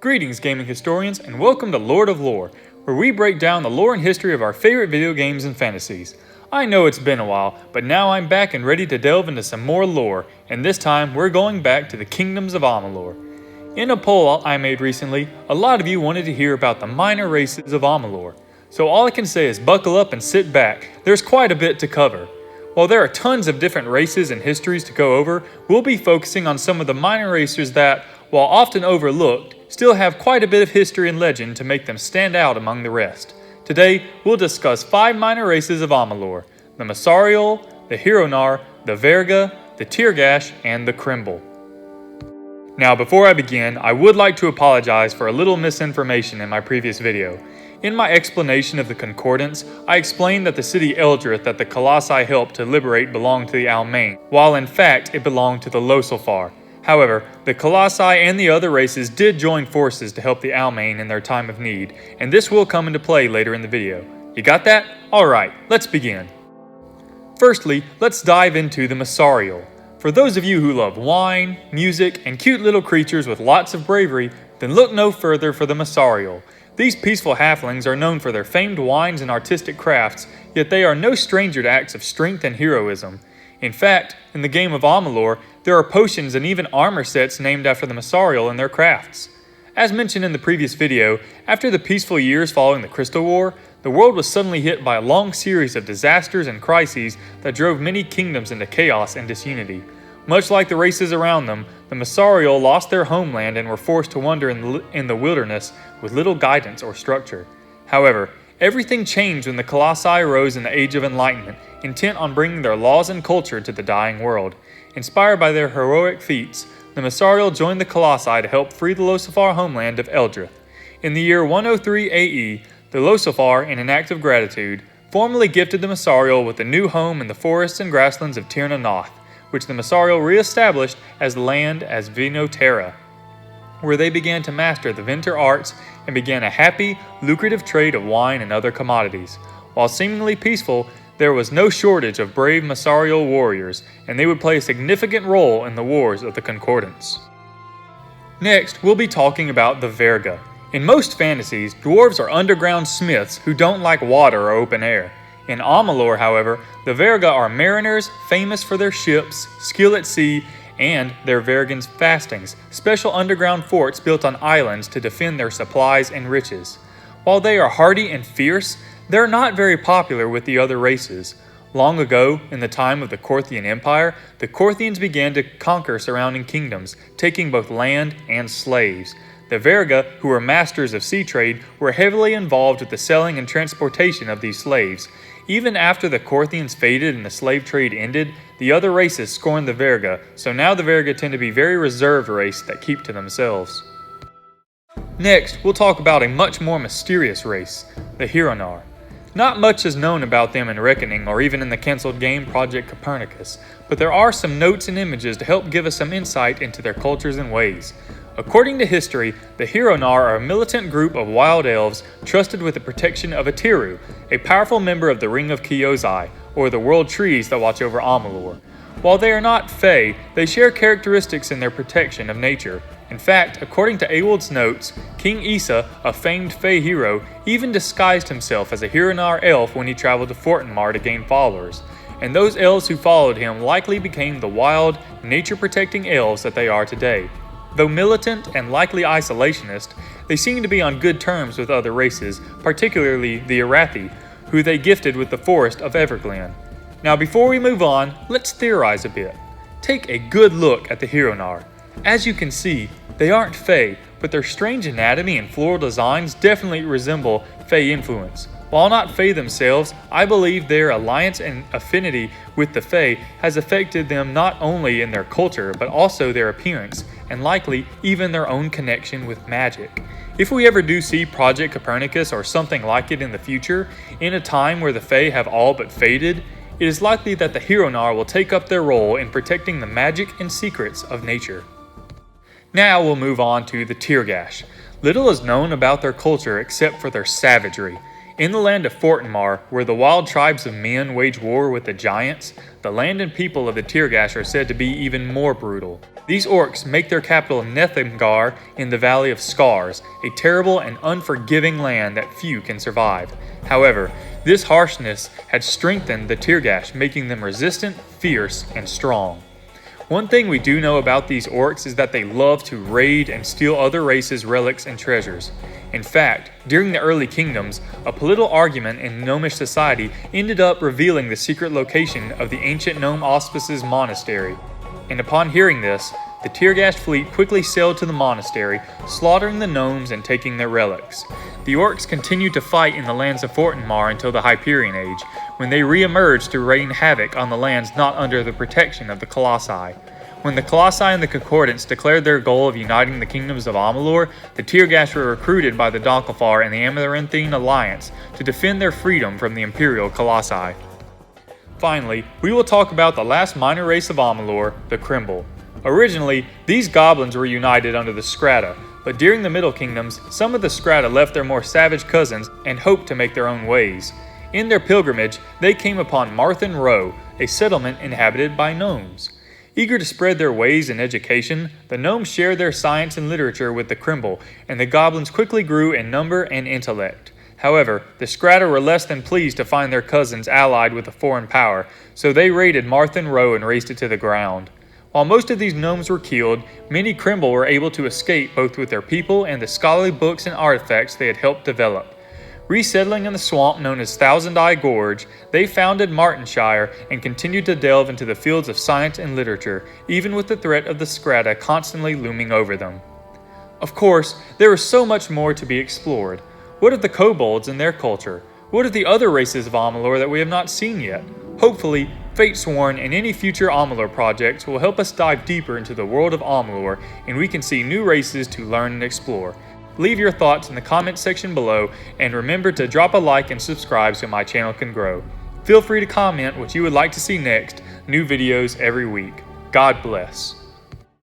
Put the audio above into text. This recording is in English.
Greetings, gaming historians, and welcome to Lord of Lore, where we break down the lore and history of our favorite video games and fantasies. I know it's been a while, but now I'm back and ready to delve into some more lore, and this time we're going back to the Kingdoms of Amalur. In a poll I made recently, a lot of you wanted to hear about the minor races of Amalur, so all I can say is buckle up and sit back. There's quite a bit to cover. While there are tons of different races and histories to go over, we'll be focusing on some of the minor races that, while often overlooked, still have quite a bit of history and legend to make them stand out among the rest. Today, we'll discuss 5 minor races of Amalur: the Masorial, the Hirono, the Varga, the Teargash, and the Kremble. Now, before I begin, I would like to apologize for a little misinformation in my previous video. In my explanation of the Concordance, I explained that the city Eldrith that the Colossi helped to liberate belonged to the Almain, while in fact it belonged to the Losofar. However, the Colossi and the other races did join forces to help the Almain in their time of need, and this will come into play later in the video. You got that? Alright, let's begin. Firstly, let's dive into the Masorial. For those of you who love wine, music, and cute little creatures with lots of bravery, then look no further for the Masorial. These peaceful halflings are known for their famed wines and artistic crafts, yet they are no stranger to acts of strength and heroism. In fact, in the game of Amalur, there are potions and even armor sets named after the Masorial and their crafts. As mentioned in the previous video, after the peaceful years following the Crystal War, the world was suddenly hit by a long series of disasters and crises that drove many kingdoms into chaos and disunity. Much like the races around them, the Masorial lost their homeland and were forced to wander in the wilderness with little guidance or structure. However, everything changed when the Colossi rose in the Age of Enlightenment, intent on bringing their laws and culture to the dying world. Inspired by their heroic feats, the Masorial joined the Colossi to help free the Losofar homeland of Eldrith. In the year 103 AE, the Losofar, in an act of gratitude, formally gifted the Masorial with a new home in the forests and grasslands of Tir-na-Noth, which the Masorial re-established as land as Vino Terra, where they began to master the Venter arts and began a happy, lucrative trade of wine and other commodities. While seemingly peaceful, there was no shortage of brave Masorial warriors, and they would play a significant role in the wars of the Concordance. Next, we'll be talking about the Varga. In most fantasies, dwarves are underground smiths who don't like water or open air. In Amalur, however, the Varga are mariners famous for their ships, skill at sea, and their Vargan's fastings, special underground forts built on islands to defend their supplies and riches. While they are hardy and fierce, they're not very popular with the other races. Long ago, in the time of the Korthian Empire, the Korthians began to conquer surrounding kingdoms, taking both land and slaves. The Varga, who were masters of sea trade, were heavily involved with the selling and transportation of these slaves. Even after the Korthians faded and the slave trade ended, the other races scorned the Varga, so now the Varga tend to be a very reserved race that keep to themselves. Next, we'll talk about a much more mysterious race, the Hirono. Not much is known about them in Reckoning or even in the cancelled game Project Copernicus, but there are some notes and images to help give us some insight into their cultures and ways. According to history, the Hirono are a militant group of wild elves trusted with the protection of a Tiru, a powerful member of the Ring of Kyozai, or the world trees that watch over Amalur. While they are not Fae, they share characteristics in their protection of nature. In fact, according to Awold's notes, King Issa, a famed Fae hero, even disguised himself as a Hirono elf when he traveled to Fortinmar to gain followers, and those elves who followed him likely became the wild, nature-protecting elves that they are today. Though militant and likely isolationist, they seem to be on good terms with other races, particularly the Arathi, who they gifted with the Forest of Everglen. Now before we move on, let's theorize a bit. Take a good look at the Hirono. As you can see, they aren't Fae, but their strange anatomy and floral designs definitely resemble Fae influence. While not Fae themselves, I believe their alliance and affinity with the Fae has affected them not only in their culture, but also their appearance, and likely even their own connection with magic. If we ever do see Project Copernicus or something like it in the future, in a time where the Fae have all but faded, it is likely that the Hirono will take up their role in protecting the magic and secrets of nature. Now we'll move on to the Teargash. Little is known about their culture except for their savagery. In the land of Fortinmar, where the wild tribes of men wage war with the giants, the land and people of the Teargash are said to be even more brutal. These orcs make their capital Nethengar in the Valley of Scars, a terrible and unforgiving land that few can survive. However, this harshness had strengthened the Teargash, making them resistant, fierce, and strong. One thing we do know about these orcs is that they love to raid and steal other races' relics and treasures. In fact, during the early kingdoms, a political argument in gnomish society ended up revealing the secret location of the ancient gnome auspices monastery. And upon hearing this, the Teargash fleet quickly sailed to the monastery, slaughtering the gnomes and taking their relics. The orcs continued to fight in the lands of Fortinmar until the Hyperion Age, when they re-emerged to rain havoc on the lands not under the protection of the Colossi. When the Colossi and the Concordants declared their goal of uniting the Kingdoms of Amalur, the Teargash were recruited by the Donkalfar and the Amaranthine Alliance to defend their freedom from the Imperial Colossi. Finally, we will talk about the last minor race of Amalur, the Kremble. Originally, these goblins were united under the Strata, but during the Middle Kingdoms, some of the Strata left their more savage cousins and hoped to make their own ways. In their pilgrimage, they came upon Marthen Row, a settlement inhabited by gnomes. Eager to spread their ways and education, the gnomes shared their science and literature with the Kremble, and the goblins quickly grew in number and intellect. However, the Strata were less than pleased to find their cousins allied with a foreign power, so they raided Marthen Row and razed it to the ground. While most of these gnomes were killed, many Kremble were able to escape both with their people and the scholarly books and artifacts they had helped develop. Resettling in the swamp known as Thousand Eye Gorge, they founded Martenshire and continued to delve into the fields of science and literature, even with the threat of the Strata constantly looming over them. Of course, there is so much more to be explored. What of the kobolds and their culture? What of the other races of Amalur that we have not seen yet? Hopefully, Fatesworn and any future Amalur projects will help us dive deeper into the world of Amalur, and we can see new races to learn and explore. Leave your thoughts in the comments section below, and remember to drop a like and subscribe so my channel can grow. Feel free to comment what you would like to see next, new videos every week. God bless.